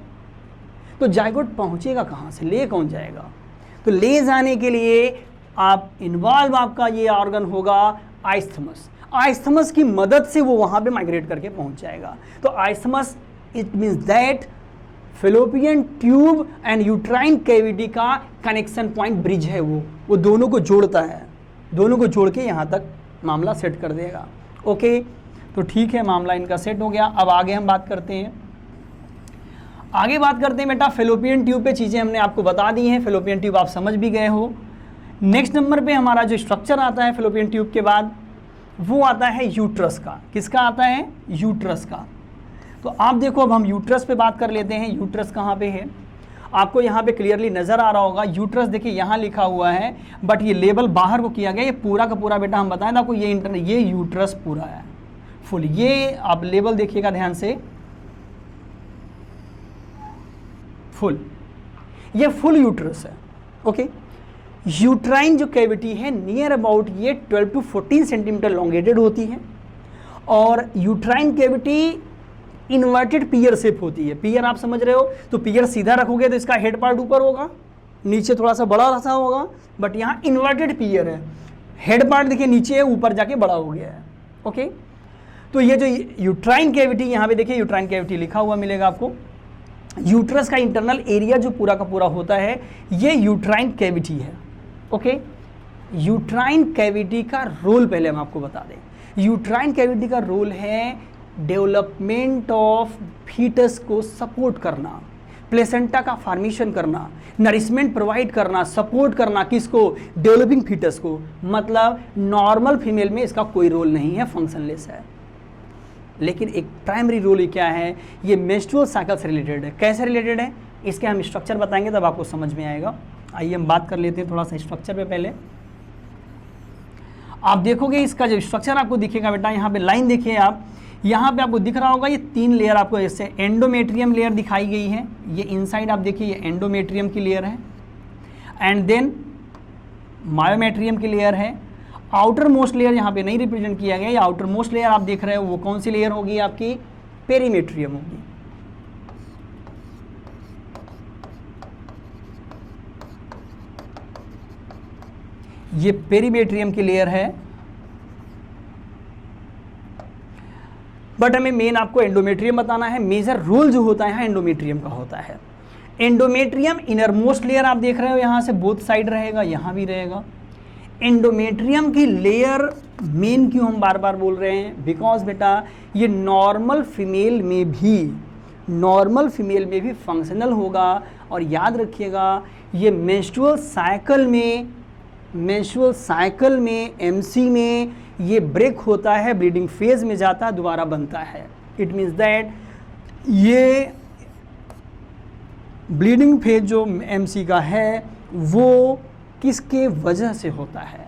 तो जाइगोट पहुँचेगा कहाँ से, ले कौन जाएगा? तो ले जाने के लिए आप इन्वॉल्व आपका ये ऑर्गन होगा आइस्थमस। आइस्थमस की मदद से वो वहाँ पे माइग्रेट करके पहुँच जाएगा। तो isthmus it means that fallopian tube and uterine cavity का कनेक्शन पॉइंट, ब्रिज है वो दोनों को जोड़ता है, दोनों को जोड़ के यहाँ तक मामला सेट कर देगा। ओके, तो ठीक है, मामला इनका सेट हो गया। अब आगे हम बात करते हैं, आगे बात करते हैं बेटा फेलोपियन ट्यूब पे चीज़ें हमने आपको बता दी हैं, फेलोपियन ट्यूब आप समझ भी गए हो। नेक्स्ट नंबर पे हमारा जो स्ट्रक्चर आता है फेलोपियन ट्यूब के बाद वो आता है यूट्रस का। किसका आता है? यूट्रस का। तो आप देखो, अब हम यूट्रस पे बात कर लेते हैं। यूट्रस कहाँ पे है? आपको यहाँ पे क्लियरली नज़र आ रहा होगा यूट्रस, देखिए यहाँ लिखा हुआ है, बट ये लेबल बाहर को किया गया। ये पूरा का पूरा बेटा हम बताएं आपको, ये यूट्रस पूरा है फुल। ये आप लेबल देखिएगा ध्यान से, फुल, ये फुल यूट्रस है। ओके, यूट्राइन जो कैविटी है नियर अबाउट ये 12 to 14 सेंटीमीटर लॉन्गेटेड होती है, और यूट्राइन कैविटी इन्वर्टेड पियर शेप होती है। पियर आप समझ रहे हो, तो पियर सीधा रखोगे तो इसका हेड पार्ट ऊपर होगा, नीचे थोड़ा सा बड़ा सा होगा, बट यहाँ इन्वर्टेड पियर है। हेड पार्ट देखिए नीचे है, ऊपर जाके बड़ा हो गया है। ओके, तो ये जो यूट्राइन कैविटी, यहाँ पे देखिए यूट्राइन कैविटी लिखा हुआ मिलेगा आपको। यूट्रस का इंटरनल एरिया जो पूरा का पूरा होता है ये यूट्राइन कैविटी है। ओके, यूट्राइन कैविटी का रोल पहले हम आपको बता दें। यूट्राइन कैविटी का रोल है डेवलपमेंट ऑफ फीटस को सपोर्ट करना, प्लेसेंटा का फॉर्मेशन करना, नरिशमेंट प्रोवाइड करना, सपोर्ट करना, किसको? डेवलपिंग फीटस को। मतलब नॉर्मल फीमेल में इसका कोई रोल नहीं है, फंक्शनलेस है। लेकिन एक प्राइमरी रोल ये क्या है? ये मेंस्ट्रुअल साइकिल से रिलेटेड है। कैसे रिलेटेड है इसके हम स्ट्रक्चर बताएंगे, तब आपको समझ में आएगा। आइए हम बात कर लेते हैं थोड़ा सा स्ट्रक्चर पे। पहले आप देखोगे इसका जो स्ट्रक्चर आपको दिखेगा बेटा, यहाँ पे लाइन देखिए आप, यहाँ पे आपको दिख रहा होगा ये 3 लेयर आपको जैसे एंडोमेट्रियम लेयर दिखाई गई है। ये इनसाइड आप देखिए ये एंडोमेट्रियम की लेयर है, एंड देन मायोमेट्रियम की लेयर है। आउटर मोस्ट लेयर यहाँ पे नहीं रिप्रेजेंट किया गया। आउटर मोस्ट लेयर आप देख रहे हो वो कौन सी लेयर होगी? आपकी पेरीमेट्रियम होगी। ये पेरीमेट्रियम की लेयर है, बट हमें मेन आपको एंडोमेट्रियम बताना है। मेजर रोल जो होता है एंडोमेट्रियम का होता है। एंडोमेट्रियम इनर मोस्ट लेयर आप देख रहे हो, यहाँ से बोथ साइड रहेगा, यहाँ भी रहेगा। एंडोमेट्रियम की लेयर मेन क्यों हम बार बार बोल रहे हैं? बिकॉज बेटा ये नॉर्मल फीमेल में भी फंक्शनल होगा। और याद रखिएगा ये मेंस्ट्रुअल साइकिल में MC में ये ब्रेक होता है, ब्लीडिंग फेज में जाता है, दोबारा बनता है। इट मीन्स दैट ये ब्लीडिंग फेज जो MC का है वो किसके वजह से होता है?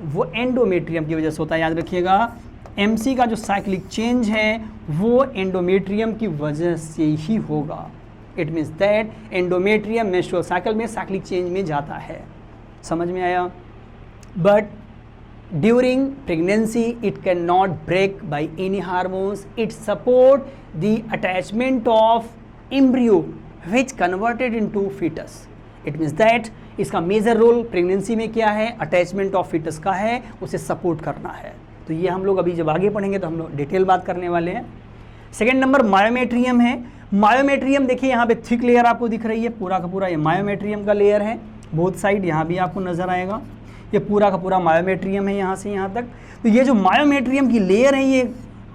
वो एंडोमेट्रियम की वजह से होता है। याद रखिएगा MC का जो साइक्लिक चेंज है वो एंडोमेट्रियम की वजह से ही होगा। It means that endometrium menstrual cycle में साइक्लिक चेंज में जाता है। समझ में आया? But during pregnancy it can not break by any hormones, it support the attachment of embryo which converted into fetus. It means that इसका मेजर रोल प्रेगनेंसी में क्या है? अटैचमेंट ऑफ फीटस का है, उसे सपोर्ट करना है। तो ये हम लोग अभी जब आगे पढ़ेंगे तो हम लोग डिटेल बात करने वाले हैं। सेकेंड नंबर मायोमेट्रियम है। मायोमेट्रियम देखिए यहाँ पे थिक लेयर आपको दिख रही है, पूरा का पूरा ये मायोमेट्रियम का लेयर है, बोथ साइड यहाँ भी आपको नजर आएगा, ये पूरा का पूरा मायोमेट्रियम है यहाँ से यहाँ तक। तो ये जो मायोमेट्रियम की लेयर है ये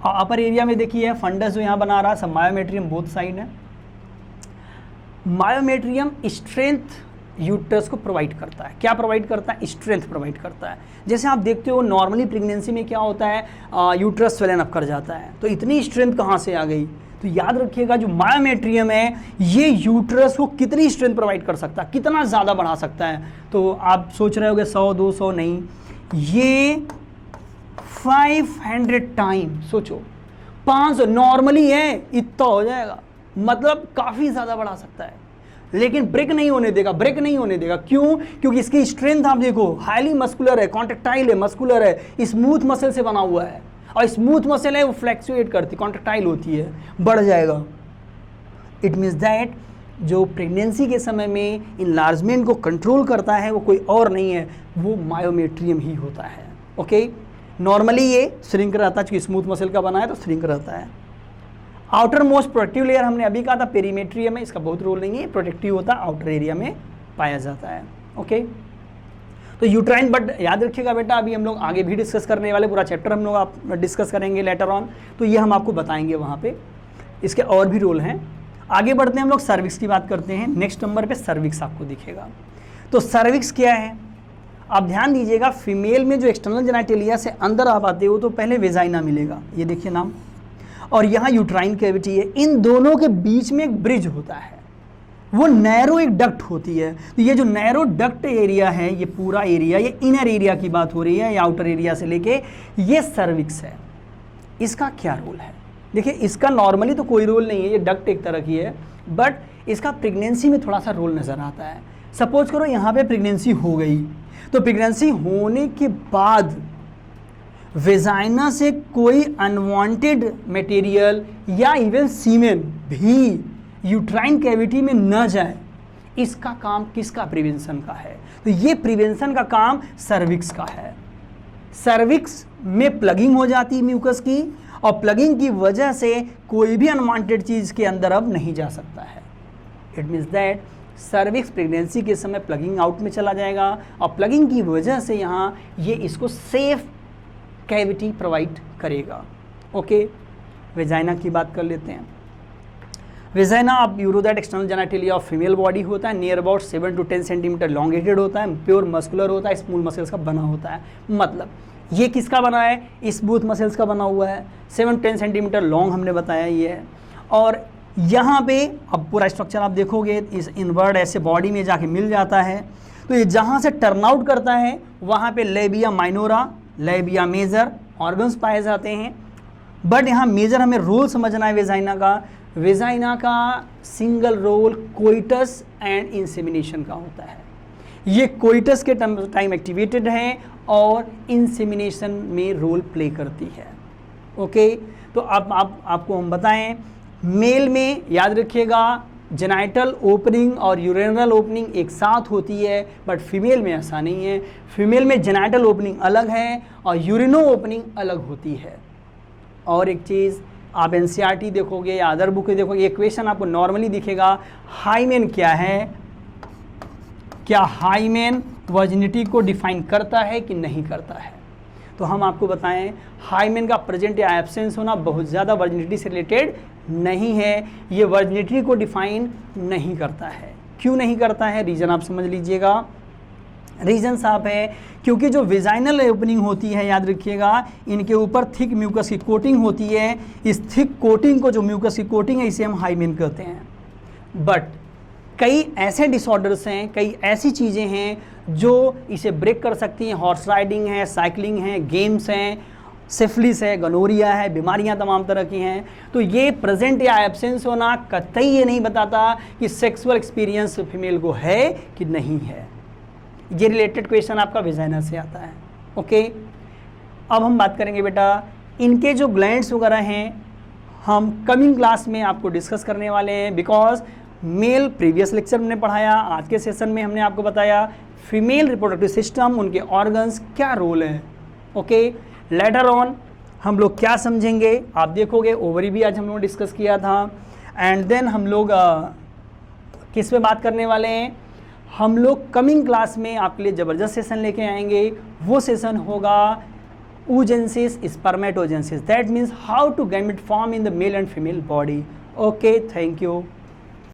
अपर एरिया में देखिए फंडस जो यहाँ बना रहा है सब मायोमेट्रियम बोथ साइड है। मायोमेट्रियम स्ट्रेंथ यूट्रस को प्रोवाइड करता है। क्या प्रोवाइड करता है? स्ट्रेंथ प्रोवाइड करता है। जैसे आप देखते हो नॉर्मली प्रेगनेंसी में क्या होता है, यूट्रस स्वेलन अप कर जाता है, तो इतनी स्ट्रेंथ कहाँ से आ गई? तो याद रखिएगा जो मायोमेट्रियम है ये यूट्रस को कितनी स्ट्रेंथ प्रोवाइड कर सकता है, कितना ज़्यादा बढ़ा सकता है। तो आप सोच रहे होगे 100 200 नहीं, ये 500 टाइम, सोचो 500 नॉर्मली है इतना हो जाएगा, मतलब काफ़ी ज़्यादा बढ़ा सकता है। लेकिन ब्रेक नहीं होने देगा, ब्रेक नहीं होने देगा। क्यों? क्योंकि इसकी स्ट्रेंथ आप देखो हाईली मस्कुलर है, कॉन्ट्रेक्टाइल है, मस्कुलर है, स्मूथ मसल से बना हुआ है, और स्मूथ मसल है वो फ्लैक्चुएट करती, कॉन्ट्रेक्टाइल होती है, बढ़ जाएगा। इट मीन्स दैट जो प्रेगनेंसी के समय में इनलार्जमेंट को कंट्रोल करता है वो कोई और नहीं है, वो मायोमेट्रियम ही होता है। ओके, नॉर्मली ये श्रिंक रहता है, क्योंकि स्मूथ मसल का बना है तो श्रिंक रहता है। आउटर मोस्ट प्रोटेक्टिव लेयर हमने अभी कहा था पेरीमेट्रियम है, इसका बहुत रोल नहीं है, प्रोटेक्टिव होता है, आउटर एरिया में पाया जाता है। ओके, तो यूट्राइन बट याद रखिएगा बेटा, अभी हम लोग आगे भी डिस्कस करने वाले, पूरा चैप्टर हम लोग आप डिस्कस करेंगे लेटर ऑन, तो ये हम आपको बताएंगे वहाँ पे, इसके और भी रोल हैं। आगे बढ़ते हैं हम लोग सर्विक्स की बात करते हैं। नेक्स्ट नंबर पे सर्विक्स आपको दिखेगा। तो सर्विक्स क्या है आप ध्यान दीजिएगा, फीमेल में जो एक्सटर्नल जेनिटलिया से अंदर आप आते हो तो पहले वेजाइना मिलेगा, ये देखिए नाम, और यहाँ यूट्राइन कैविटी है, इन दोनों के बीच में एक ब्रिज होता है, वो नैरो एक डक्ट होती है। तो ये जो नैरो डक्ट एरिया है, ये पूरा एरिया, ये इनर एरिया की बात हो रही है, या आउटर एरिया से लेके, ये सर्विक्स है। इसका क्या रोल है? देखिए इसका नॉर्मली तो कोई रोल नहीं है, ये डक्ट एक तरह की है, बट इसका प्रेगनेंसी में थोड़ा सा रोल नज़र आता है। सपोज करो यहाँ पे प्रेगनेंसी हो गई, तो प्रेगनेंसी होने के बाद वेजाइना से कोई अनवांटेड मटेरियल या इवन सीमेन भी यूट्राइन कैविटी में न जाए, इसका काम किसका? प्रिवेंशन का है। तो ये प्रिवेंशन का काम सर्विक्स का है। सर्विक्स में प्लगिंग हो जाती है म्यूकस की, और प्लगिंग की वजह से कोई भी अनवांटेड चीज़ के अंदर अब नहीं जा सकता है। It means that cervix pregnancy के समय प्लगिंग आउट में चला जाएगा, और प्लगिंग की वजह से यहाँ ये इसको सेफ कैविटी प्रोवाइड करेगा। ओके, वेजाइना की बात कर लेते हैं। वेजाइना आप euro that external genitalia of female body होता है, near about 7 to 10 centimetre elongated होता है, प्योर मस्कुलर होता है, स्मूथ मसल्स का बना होता है। मतलब ये किसका बना है? स्मूथ मसल्स का बना हुआ है, 7 to 10 सेंटीमीटर लॉन्ग हमने बताया ये है। और यहाँ पे अब पूरा स्ट्रक्चर आप देखोगे इस इनवर्ड ऐसे बॉडी में जाके मिल जाता है। तो ये जहाँ से टर्न आउट करता है वहाँ पे labia minora, labia major organs पाए जाते हैं। बट यहाँ मेजर हमें रोल समझना है वेजाइना का। वेजाइना का single role coitus and insemination का होता है। ये कोइटस के टाइम एक्टिवेटेड है और इंसेमिनेशन में रोल प्ले करती है। ओके, तो अब आपको हम बताएं, मेल में याद रखिएगा जेनाइटल ओपनिंग और यूरिनल ओपनिंग एक साथ होती है, बट फीमेल में ऐसा नहीं है। फीमेल में जेनाइटल ओपनिंग अलग है और यूरिनो ओपनिंग अलग होती है। और एक चीज़ आप एनसीईआरटी देखोगे या अदर बुक देखोगे, ये क्वेश्चन आपको नॉर्मली दिखेगा, हाइमेन क्या है? क्या हाइमेन वर्जिनिटी को डिफाइन करता है कि नहीं करता है? तो हम आपको बताएं, हाइमेन का प्रेजेंट या एब्सेंस होना बहुत ज़्यादा वर्जिनिटी से रिलेटेड नहीं है, ये वर्जिनिटी को डिफाइन नहीं करता है। क्यों नहीं करता है? रीज़न आप समझ लीजिएगा। रीज़न साफ है, क्योंकि जो वेजाइनल ओपनिंग होती है याद रखिएगा, इनके ऊपर थिक म्यूकस की कोटिंग होती है। इस थिक कोटिंग को, जो म्यूकस की कोटिंग है, इसे हम हाइमेन कहते हैं। बट कई ऐसे डिसऑर्डर्स हैं, कई ऐसी चीज़ें हैं जो इसे ब्रेक कर सकती हैं। हॉर्स राइडिंग है, साइकिलिंग है, गेम्स हैं, सिफिलिस है, गनोरिया है, बीमारियां तमाम तरह की हैं। तो ये प्रेजेंट या एब्सेंस होना कतई ये नहीं बताता कि सेक्सुअल एक्सपीरियंस फीमेल को है कि नहीं है। ये रिलेटेड क्वेश्चन आपका विजाइना से आता है। ओके, अब हम बात करेंगे बेटा इनके जो ग्लैंड्स वगैरह हैं, हम कमिंग क्लास में आपको डिस्कस करने वाले हैं। बिकॉज मेल प्रीवियस लेक्चर हमने पढ़ाया, आज के सेशन में हमने आपको बताया फीमेल रिप्रोडक्टिव सिस्टम, उनके ऑर्गन्स क्या रोल है। ओके, लेटर ऑन हम लोग क्या समझेंगे आप देखोगे। ओवरी भी आज हम लोग डिस्कस किया था। एंड देन हम लोग किस पे बात करने वाले हैं, हम लोग कमिंग क्लास में आपके लिए ज़बरदस्त सेशन लेके आएंगे। वो सेशन होगा oogenesis, spermatogenesis, that means how to gamete form in the male and female body. Okay, thank you.